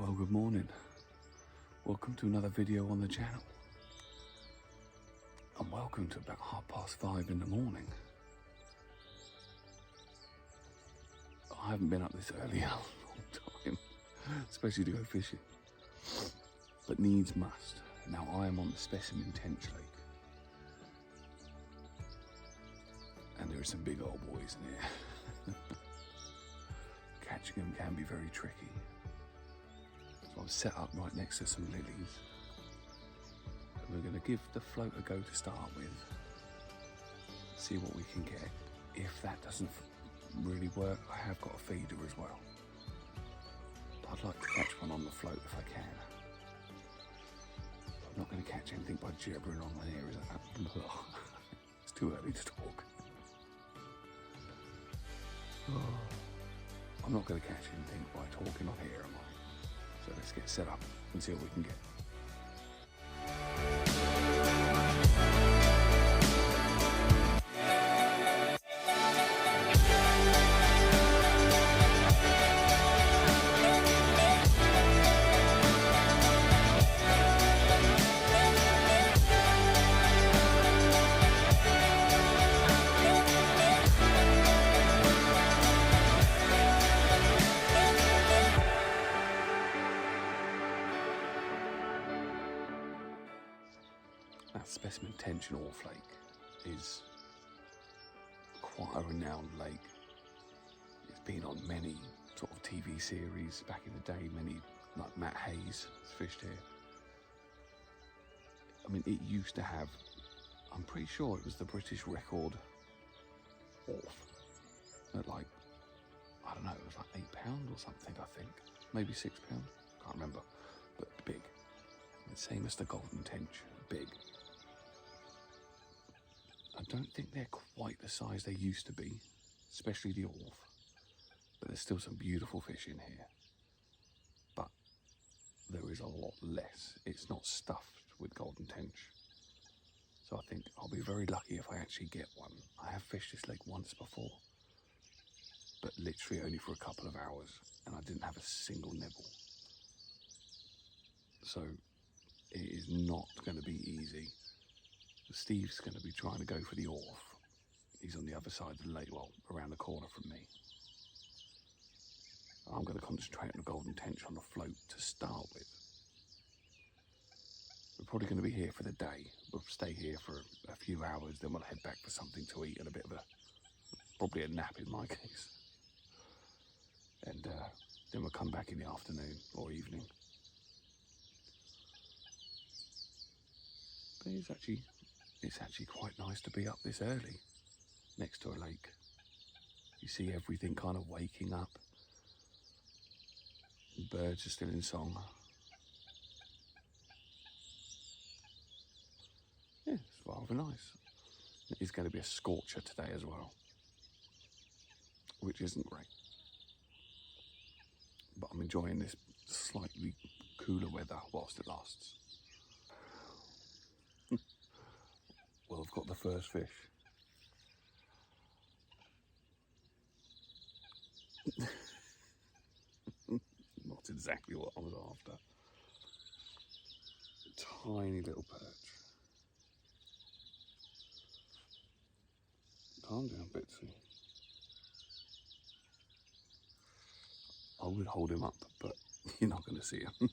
Well, good morning. Welcome to another video on the channel. And welcome to about 5:30 in the morning. I haven't been up this early in a long time, especially to go fishing. But needs must. Now I am on the Specimen Tench Lake. And there are some big old boys in here. Catching them can be very tricky. So I've set up right next to some lilies. And we're going to give the float a go to start with. See what we can get. If that doesn't really work, I have got a feeder as well. But I'd like to catch one on the float if I can. I'm not going to catch anything by gibbering on here, is it? It's too early to talk. I'm not going to catch anything by talking on here, am I? So let's get set up and see what we can get. That Specimen Tench in Orf Lake is quite a renowned lake. It's been on many sort of TV series back in the day, many, like Matt Hayes fished here. I mean, it used to have, I'm pretty sure it was the British record Orf at like, I don't know, it was like £8 or something, I think. Maybe £6, can't remember, but big. The same as the Golden Tench, big. I don't think they're quite the size they used to be, especially the Orf, but there's still some beautiful fish in here. But there is a lot less. It's not stuffed with Golden Tench. So I think I'll be very lucky if I actually get one. I have fished this lake once before, but literally only for a couple of hours, and I didn't have a single nibble. So it is not going to be easy. Steve's going to be trying to go for the Orf. He's on the other side of the lake, well, around the corner from me. I'm going to concentrate on the Golden Tench on the float to start with. We're probably going to be here for the day. We'll stay here for a few hours, then we'll head back for something to eat and a bit of probably a nap in my case. And then we'll come back in the afternoon or evening. But it's actually quite nice to be up this early, next to a lake. You see everything kind of waking up. The birds are still in song. Yeah, it's rather nice. It is going to be a scorcher today as well, which isn't great. But I'm enjoying this slightly cooler weather whilst it lasts. Well, I've got the first fish. Not exactly what I was after. Tiny little perch. Calm down, Bitsy. I would hold him up, but you're not going to see him.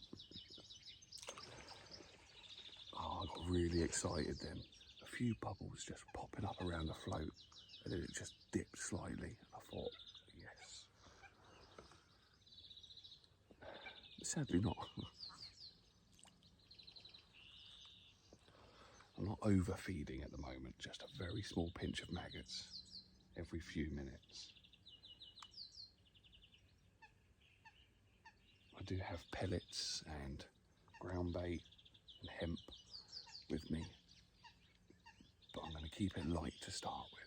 Oh, I got really excited then. A few bubbles just popping up around the float, and then it just dipped slightly. I thought, yes. But sadly not. I'm not overfeeding at the moment, just a very small pinch of maggots every few minutes. I do have pellets and ground bait and hemp with me, but I'm going to keep it light to start with.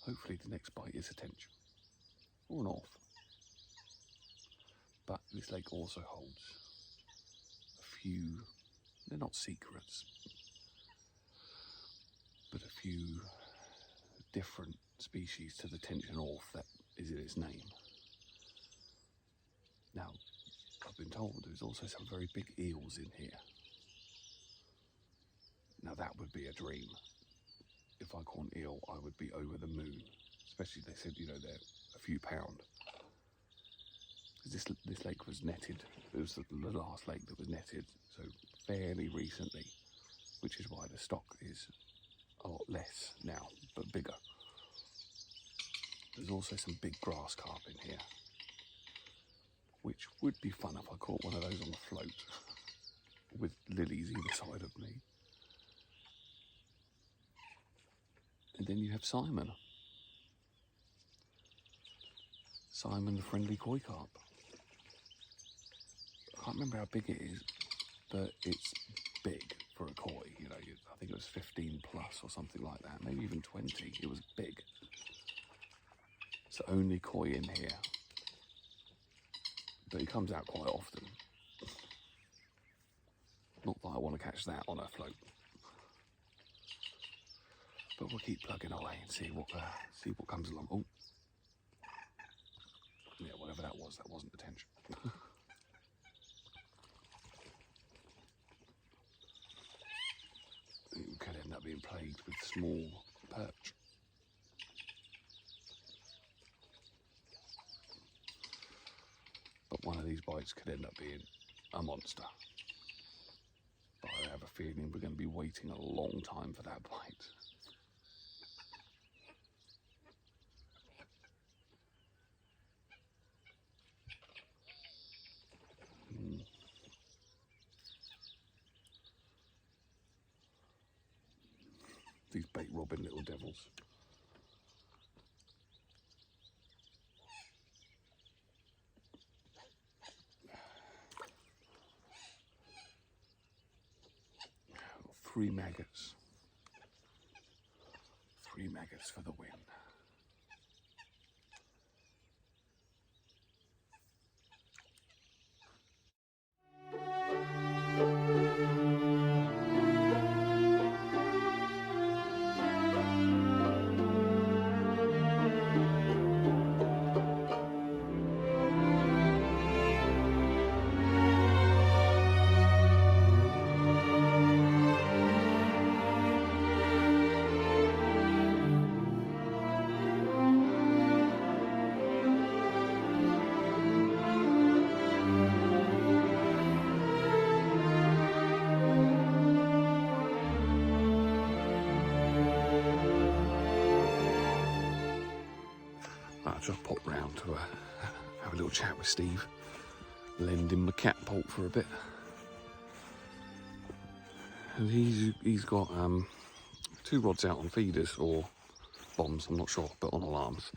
Hopefully the next bite is a tench or an Orf. But this lake also holds a few they're not secrets, but a few different species to the tension orth that is in its name. Now, I've been told there's also some very big eels in here. Now that would be a dream. If I caught an eel, I would be over the moon. Especially they said, you know, they're a few pound. This lake was netted. It was the last lake that was netted, so fairly recently, which is why the stock is a lot less now, but bigger. There's also some big grass carp in here, which would be fun if I caught one of those on the float with lilies either side of me. And then you have Simon. Simon the friendly koi carp. I can't remember how big it is, but it's big for a koi. You know, I think it was 15 plus or something like that, maybe even 20. It was big. It's the only koi in here, but he comes out quite often. Not that I want to catch that on a float, but we'll keep plugging away and see what comes along. Oh, yeah, whatever that wasn't the tension. It could end up being plagued with small perch. But one of these bites could end up being a monster. But I have a feeling we're going to be waiting a long time for that bite. These bait robbing little devils. Three maggots. 3 maggots for the win. I just popped round to have a little chat with Steve, lend him the catapult for a bit. And he's got 2 rods out on feeders or bombs, I'm not sure, but on alarms.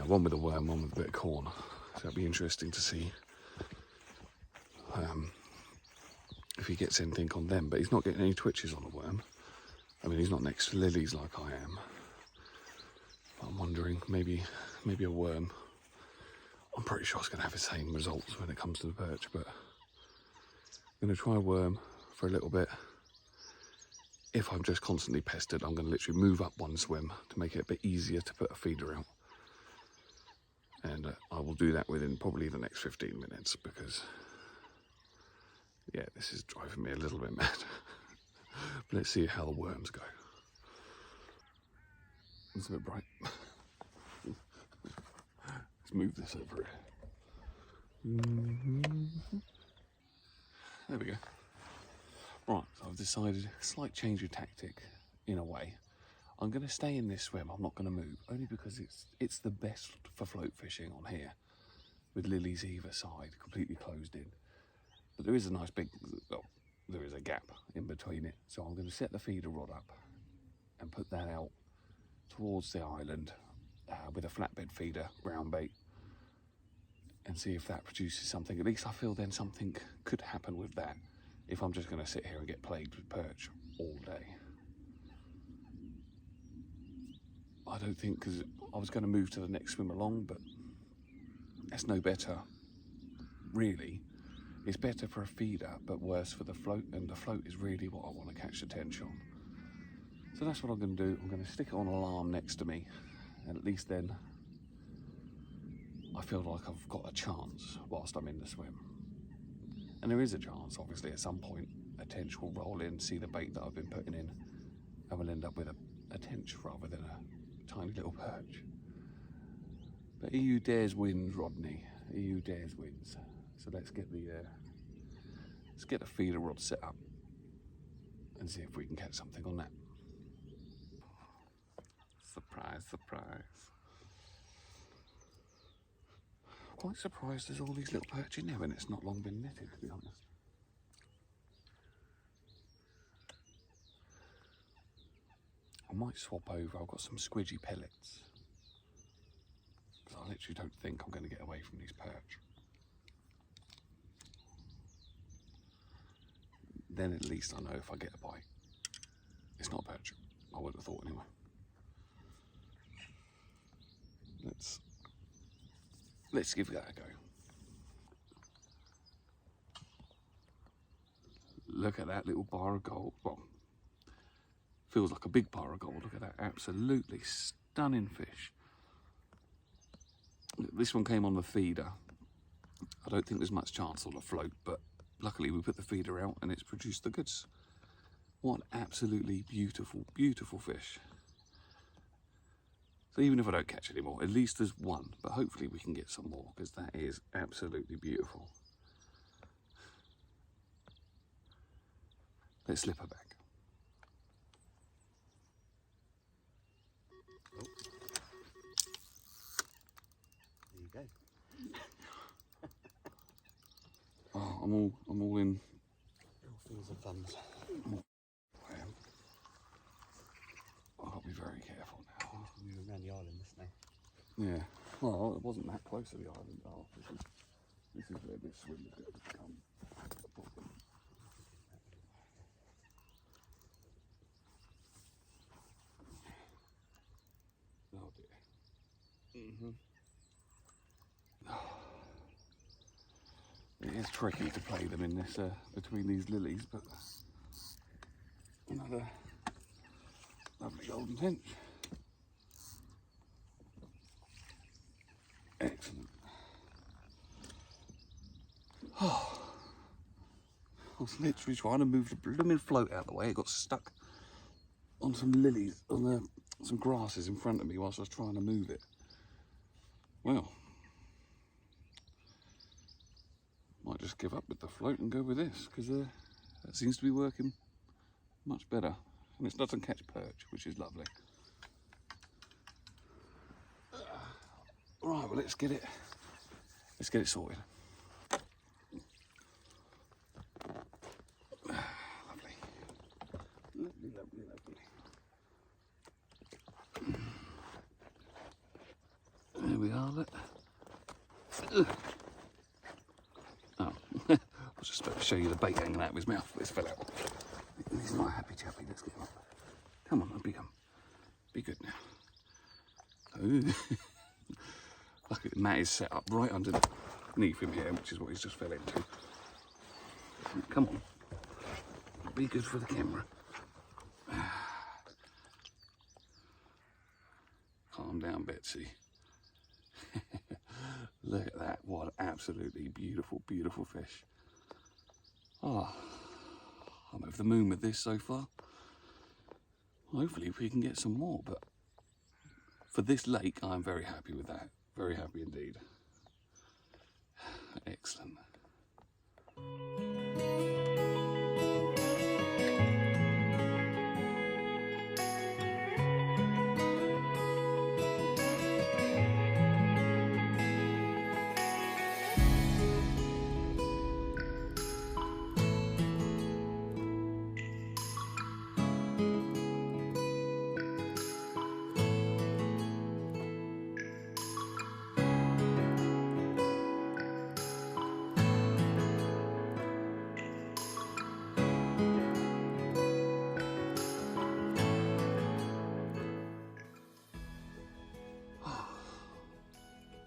One with a worm, one with a bit of corn. So it'll be interesting to see if he gets anything on them. But he's not getting any twitches on the worm. I mean, he's not next to lilies like I am. I'm wondering, maybe a worm. I'm pretty sure it's going to have the same results when it comes to the perch, but I'm going to try a worm for a little bit. If I'm just constantly pestered, I'm going to literally move up one swim to make it a bit easier to put a feeder out. And I will do that within probably the next 15 minutes because, yeah, this is driving me a little bit mad. But let's see how the worms go. It's a bit bright. Let's move this over here. There we go. Right, so I've decided a slight change of tactic in a way. I'm going to stay in this swim, I'm not going to move, only because it's the best for float fishing on here, with lilies either side, completely closed in. But there is a nice big, well, there is a gap in between it, so I'm going to set the feeder rod up and put that out towards the island with a flatbed feeder, brown bait, and see if that produces something. At least I feel then something could happen with that if I'm just going to sit here and get plagued with perch all day. I don't think, because I was going to move to the next swim along, but that's no better, really, It's better for a feeder, but worse for the float, and the float is really what I want to catch attention on. So that's what I'm going to do. I'm going to stick it on an alarm next to me, and at least then I feel like I've got a chance whilst I'm in the swim. And there is a chance, obviously, at some point a tench will roll in, see the bait that I've been putting in, and we'll end up with a tench rather than a tiny little perch. But EU dares wins, Rodney. EU dares wins. So let's get the feeder rod set up and see if we can catch something on that. Surprise, surprise. Quite surprised there's all these little perch in there when it's not long been netted, to be honest. I might swap over. I've got some squidgy pellets, because I literally don't think I'm going to get away from these perch. Then at least I know if I get a bite, it's not a perch. I would have thought anyway. Let's give that a go. Look at that little bar of gold. Well, feels like a big bar of gold. Look at that, absolutely stunning fish. This one came on the feeder. I don't think there's much chance on the float, but luckily we put the feeder out and it's produced the goods. What an absolutely beautiful, beautiful fish. So even if I don't catch any more, at least there's one, but hopefully we can get some more, because that is absolutely beautiful. Let's slip her back. Oh. There you go. Oh, I'm all in. All fingers and thumbs. I'll be very careful now. Moving around the island, isn't it? Yeah. Well, it wasn't that close to the island. Oh, this is where this swim is going to become a problem. Oh dear. It is tricky to play them in this between these lilies, but another lovely golden tench. Excellent. Oh, I was literally trying to move the blooming float out of the way. It got stuck on some lilies, on some grasses in front of me whilst I was trying to move it. Well, might just give up with the float and go with this, because that seems to be working much better. And it doesn't catch perch, which is lovely. Right, well, let's get it sorted. Lovely. Lovely, lovely, lovely. There we are, look. Oh, I was just about to show you the bait hanging out of his mouth, but it's fell out. He's not a happy chappy, let's get him up. Come on, be good now. Ooh. Look at Matt is set up right underneath him here, which is what he's just fell into. Come on, be good for the camera. Calm down, Betsy. Look at that, what an absolutely beautiful, beautiful fish. Oh, I'm over the moon with this so far. Hopefully we can get some more, but for this lake, I'm very happy with that. Very happy indeed. Excellent.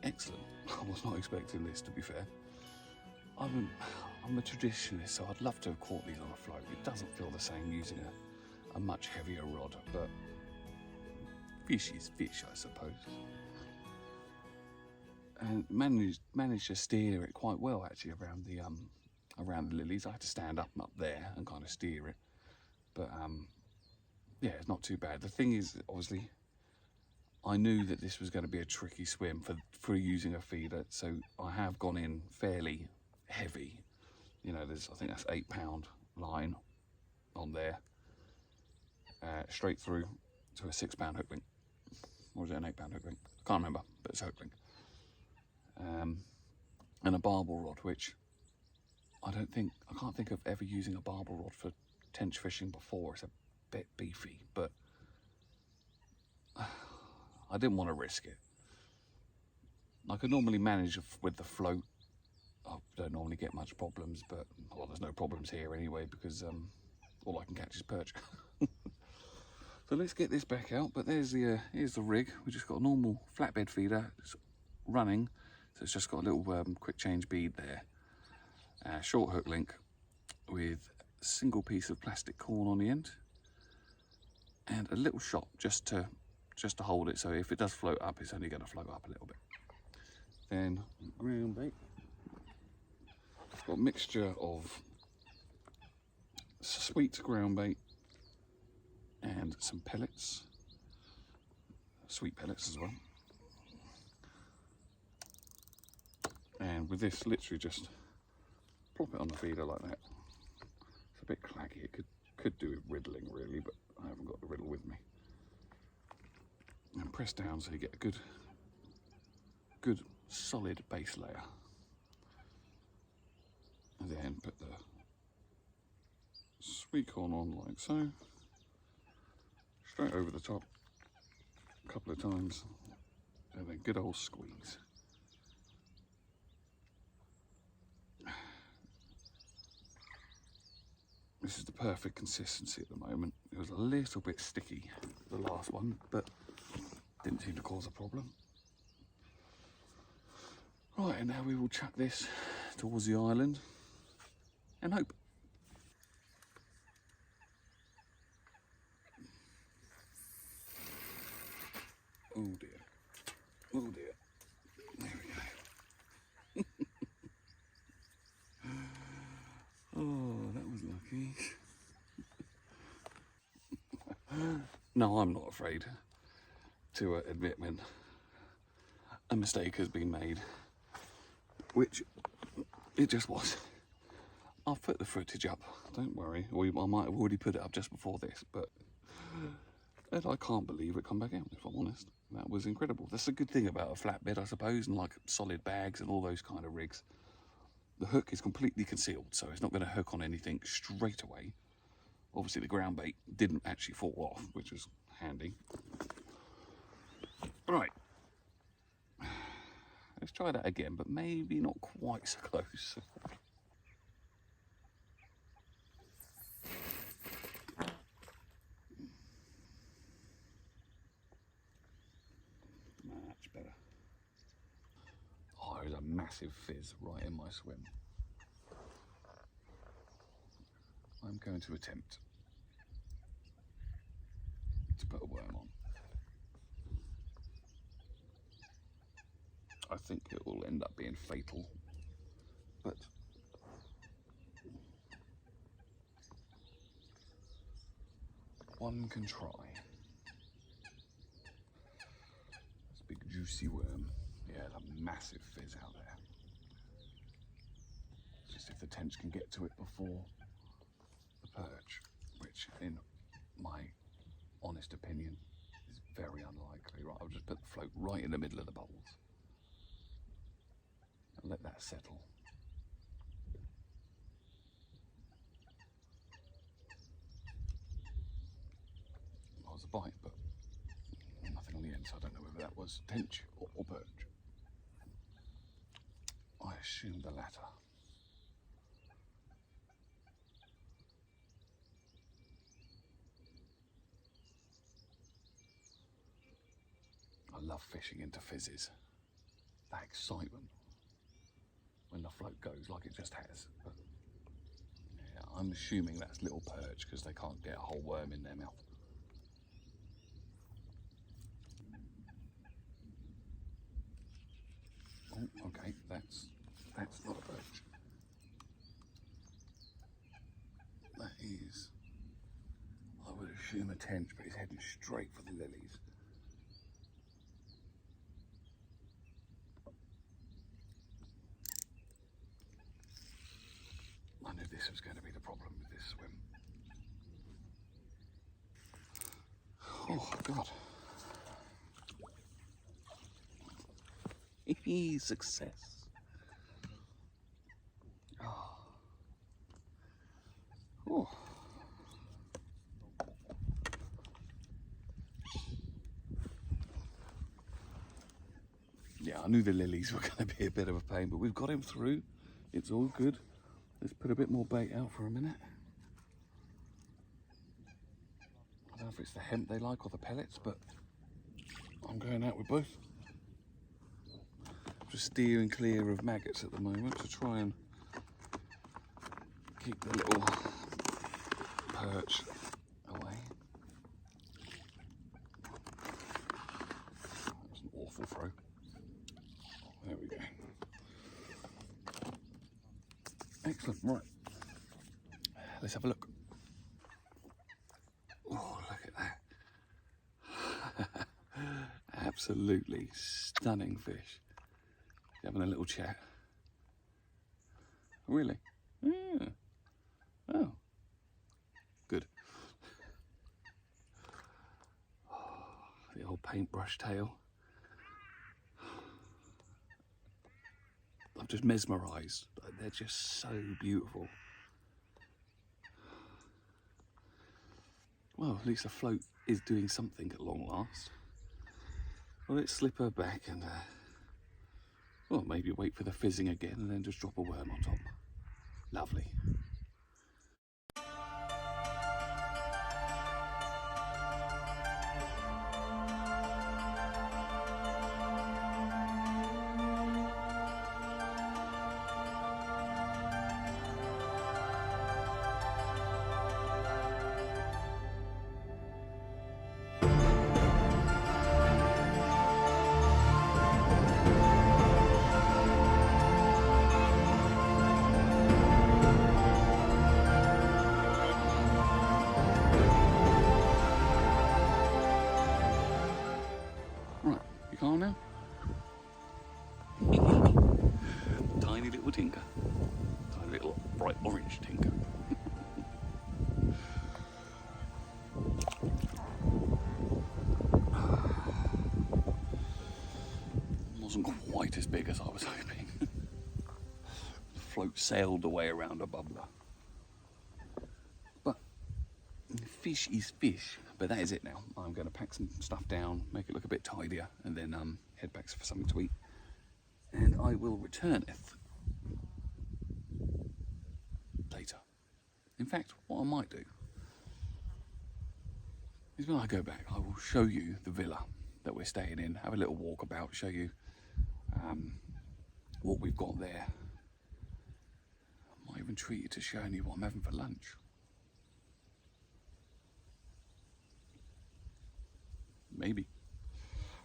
Excellent. I was not expecting this, to be fair. I'm a traditionalist, so I'd love to have caught these on a float. It doesn't feel the same using a much heavier rod, but fish is fish, I suppose. And managed to steer it quite well actually around the lilies. I had to stand up there and kind of steer it, but yeah, it's not too bad. The thing is, obviously, I knew that this was going to be a tricky swim for using a feeder, so I have gone in fairly heavy. You know, I think that's 8 pound line on there, straight through to a 6 pound hook link. Or was it an 8 pound hook link? I can't remember, but it's a hook link. And a barbel rod, which I can't think of ever using a barbel rod for tench fishing before. It's a bit beefy, but I didn't want to risk it. I could normally manage with the float. I don't normally get much problems, but well, there's no problems here anyway because all I can catch is perch. So let's get this back out. But here's the rig. We just got a normal flatbed feeder. It's running, so it's just got a little quick change bead there. Short hook link with a single piece of plastic corn on the end, and a little shot just to hold it. So if it does float up, it's only going to float up a little bit. Then ground bait. Got a mixture of sweet ground bait and some pellets, sweet pellets as well. And with this, literally just plop it on the feeder like that. It's a bit claggy. It could do with riddling really, but I haven't got the riddle with me. And press down so you get a good solid base layer. And then put the sweet corn on like so, straight over the top a couple of times, and then good old squeeze. This is the perfect consistency at the moment. It was a little bit sticky, the last one, but didn't seem to cause a problem. Right, and now we will chuck this towards the island and hope. Oh dear. Oh dear. There we go. Oh, that was lucky. No, I'm not afraid to admit when a mistake has been made, which it just was. I've put the footage up, don't worry, or I might have already put it up just before this, but I can't believe it come back out, if I'm honest. That was incredible. That's a good thing about a flatbed, I suppose, and like solid bags and all those kind of rigs. The hook is completely concealed, so it's not going to hook on anything straight away. Obviously the ground bait didn't actually fall off, which was handy. Right, let's try that again, but maybe not quite so close. Much better. Oh, there's a massive fizz right in my swim. I'm going to attempt to put a worm on. I think it will end up being fatal, but one can try. This big juicy worm. Yeah, there's a massive fizz out there. Just if the tench can get to it before the perch, which in my honest opinion is very unlikely. Right, I'll just put the float right in the middle of the bowls and let that settle. Well, it was a bite, but nothing on the end, so I don't know whether that was tench or perch. I assume the latter. I love fishing into fizzes. That excitement when the float goes like it just has. But I'm assuming that's little perch because they can't get a whole worm in their mouth. Oh, okay, that's not a perch. That is, I would assume a tench, but he's heading straight for the lilies. I knew this was going to be the problem with this swim. Oh, God. Success. Oh. Oh. Yeah, I knew the lilies were going to be a bit of a pain, but we've got him through. It's all good. Let's put a bit more bait out for a minute. I don't know if it's the hemp they like or the pellets, but I'm going out with both. Just steering clear of maggots at the moment to try and keep the little perch away. That was an awful throw. There we go. Excellent, right. Let's have a look. Oh, look at that. Absolutely stunning fish. Having a little chat. Really? Yeah. Oh. Good. The old paintbrush tail. I'm just mesmerised. They're just so beautiful. Well, at least the float is doing something at long last. Well, let's slip her back and well, maybe wait for the fizzing again and then just drop a worm on top. Lovely. Right, you calm now? Tiny little tinker. Tiny little bright orange tinker. Wasn't quite as big as I was hoping. The float sailed away around a bubbler. But fish is fish. But that is it now. I'm going to pack some stuff down, make it look a bit tidier, and then head back for something to eat. And I will returneth later. In fact, what I might do is when I go back, I will show you the villa that we're staying in, have a little walk about, show you what we've got there. I might even treat you to showing you what I'm having for lunch. Maybe.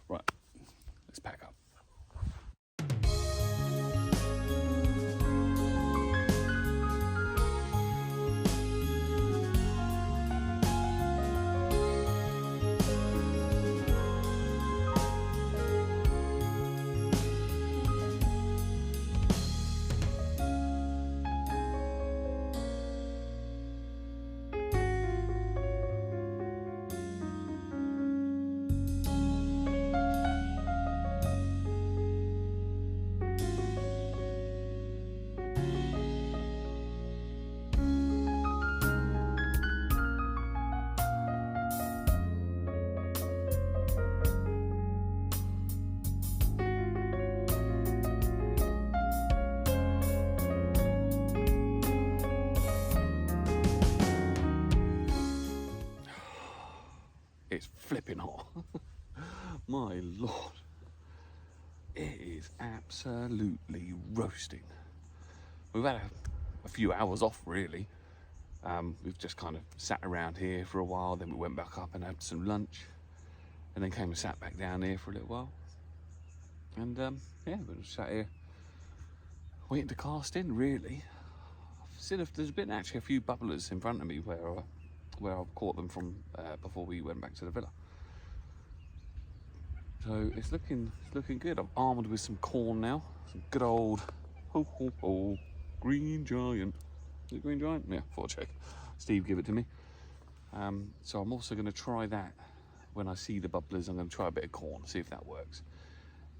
Right, let's pack up. It's flipping hot. My lord. It is absolutely roasting. We've had a few hours off really. We've just kind of sat around here for a while, then we went back up and had some lunch, and then came and sat back down here for a little while. And yeah, we just sat here waiting to cast in, really. There's been actually a few bubblers in front of me where I've caught them from before we went back to the villa. So it's looking good. I'm armed with some corn now, some good old Green Giant. Is it Green Giant? Yeah, thought I'd check. Steve gave it to me. So I'm also going to try that when I see the bubblers. I'm going to try a bit of corn, see if that works.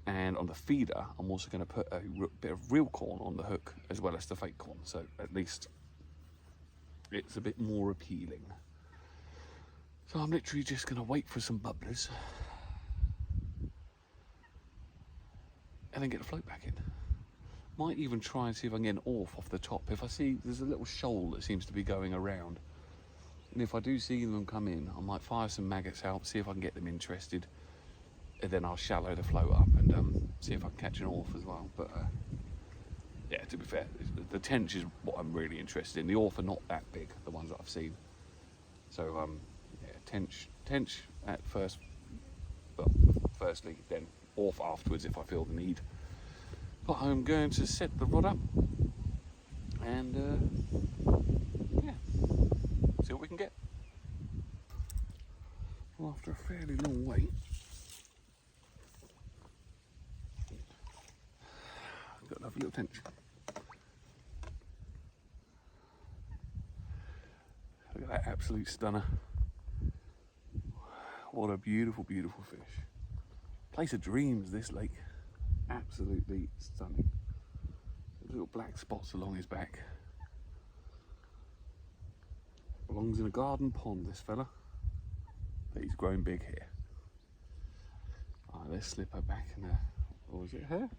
And on the feeder, I'm also going to put a bit of real corn on the hook as well as the fake corn. So at least it's a bit more appealing. So I'm literally just going to wait for some bubblers and then get the float back in. Might even try and see if I can get an off the top. If I see there's a little shoal that seems to be going around, and if I do see them come in, I might fire some maggots out, see if I can get them interested, and then I'll shallow the float up and see if I can catch an off as well. But yeah, to be fair, the tench is what I'm really interested in. The off are not that big, the ones that I've seen. So yeah, tench at first, well, firstly, then off afterwards if I feel the need. But I'm going to set the rod up and yeah, see what we can get. Well, after a fairly long wait, I've got another little tench. Look at that absolute stunner. What a beautiful, beautiful fish. Place of dreams, this lake. Absolutely stunning. Little black spots along his back. Belongs in a garden pond, this fella. But he's grown big here. Alright, let's slip her back and or is it her?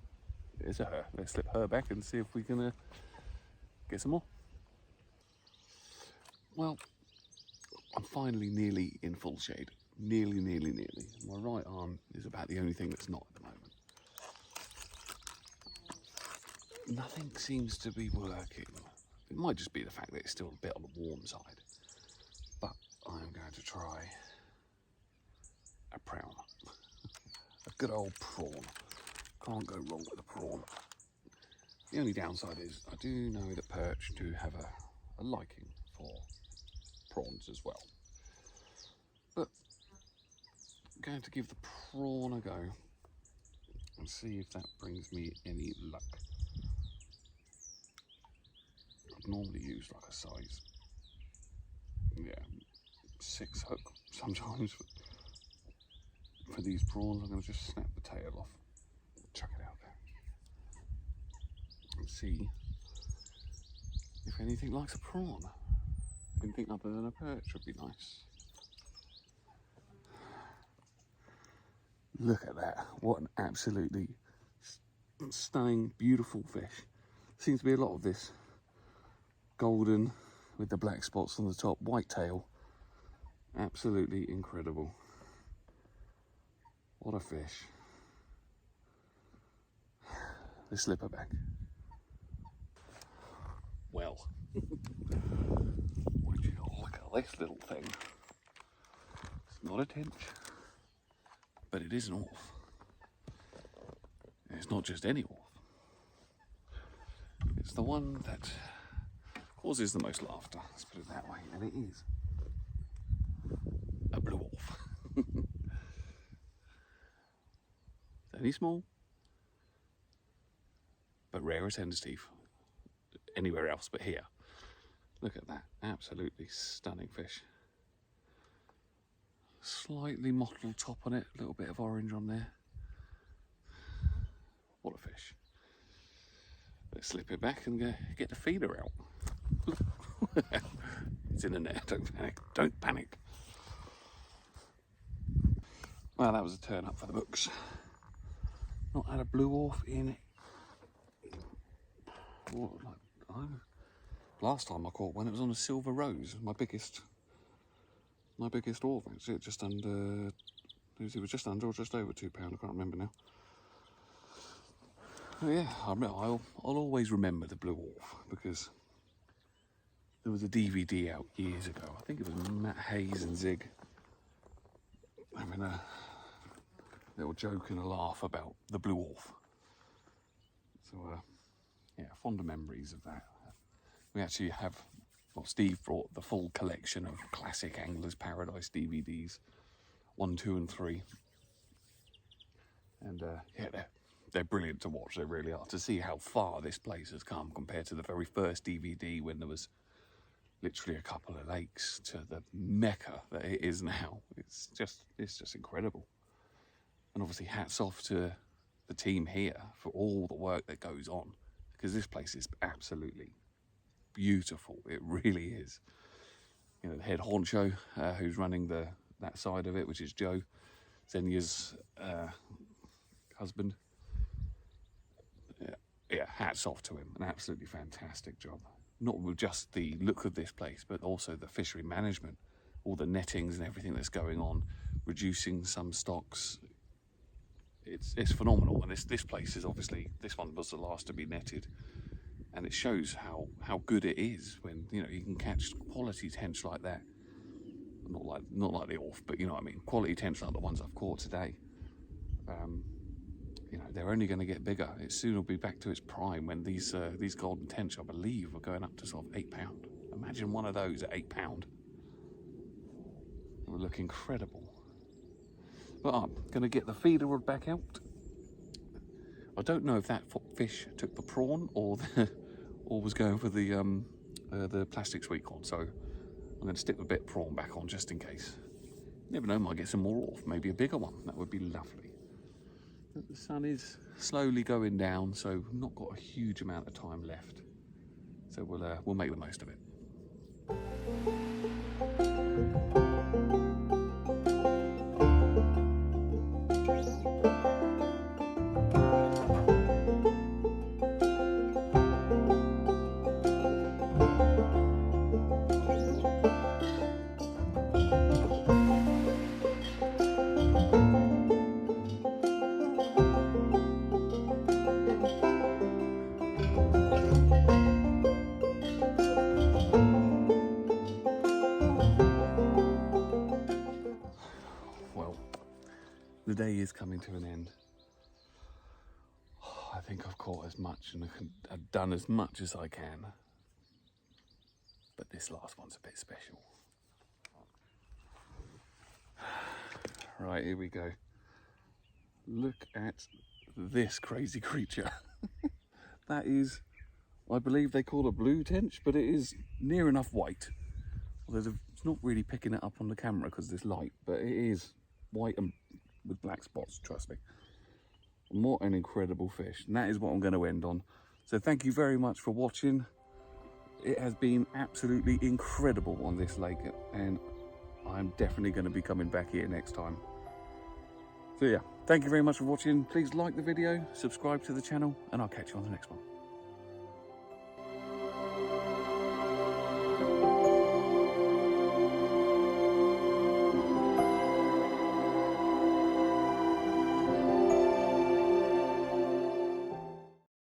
It is a her. Let's slip her back and see if we can get some more. Well, I'm finally nearly in full shade. Nearly. My right arm is about the only thing that's not at the moment. Nothing seems to be working. It might just be the fact that it's still a bit on the warm side. But I'm going to try a prawn. A good old prawn. Can't go wrong with a prawn. The only downside is I do know that perch do have a liking for prawns as well. But I'm going to give the prawn a go and see if that brings me any luck. I'd normally use like a size, yeah, 6 hook sometimes. For these prawns, I'm going to just snap the tail off, chuck it out there, and see if anything likes a prawn. Anything other than a perch would be nice. Look at that. What an absolutely stunning, beautiful fish. Seems to be a lot of this. Golden with the black spots on the top, white tail. Absolutely incredible. What a fish. Let's slip her back. Well, would you look at this little thing? It's not a tench, but it is an orf. And it's not just any orf. It's the one that causes the most laughter, let's put it that way, and it is a blue orf. It's only small, but rare as hen's teeth anywhere else but here. Look at that, absolutely stunning fish. Slightly mottled top on it, a little bit of orange on there. What a fish. Let's slip it back and get the feeder out. It's in the net, don't panic, don't panic. Well, that was a turn up for the books. Not had a blue orf in, last time I caught one, it was on a silver rose, my biggest orf. It was just under or just over £2, I can't remember now. But yeah, I'll always remember the blue orf because there was a DVD out years ago. I think it was Matt Hayes and Zig having a little joke and a laugh about the blue wolf. So, yeah, fonder memories of that. We actually have, well, Steve brought the full collection of classic Anglers Paradise DVDs, 1, 2 and 3. And yeah, they're brilliant to watch, they really are. To see how far this place has come compared to the very first DVD when there was literally a couple of lakes to the mecca that it is now. It's just incredible. And obviously hats off to the team here for all the work that goes on, because this place is absolutely beautiful. It really is. You know, the head honcho who's running that side of it, which is Joe, Xenia's husband. Yeah, hats off to him. An absolutely fantastic job. Not with just the look of this place, but also the fishery management, all the nettings and everything that's going on, reducing some stocks. It's phenomenal. And this place is obviously, this one was the last to be netted, and it shows how good it is when, you know, you can catch quality tench like that. Not like the Orf, but you know what I mean. Quality tench like the ones I've caught today. You know, they're only going to get bigger. It soon will be back to its prime when these golden tench, I believe, are going up to sort of £8. Imagine one of those at £8. It would look incredible. But I'm going to get the feeder rod back out. I don't know if that fish took the prawn or was going for the plastic sweet corn. So I'm going to stick the bit prawn back on just in case. Never know, might get some more off. Maybe a bigger one. That would be lovely. But the sun is slowly going down, so we've not got a huge amount of time left. So we'll make the most of it. The day is coming to an end. I think I've caught as much and I've done as much as I can. But this last one's a bit special. Right, here we go. Look at this crazy creature. That is, I believe they call it a blue tench, but it is near enough white. It's not really picking it up on the camera because of this light, but it is white and with black spots, trust me. What an incredible fish. And that is what I'm going to end on. So thank you very much for watching. It has been absolutely incredible on this lake, and I'm definitely going to be coming back here next time. So yeah, thank you very much for watching. Please like the video, subscribe to the channel, and I'll catch you on the next one.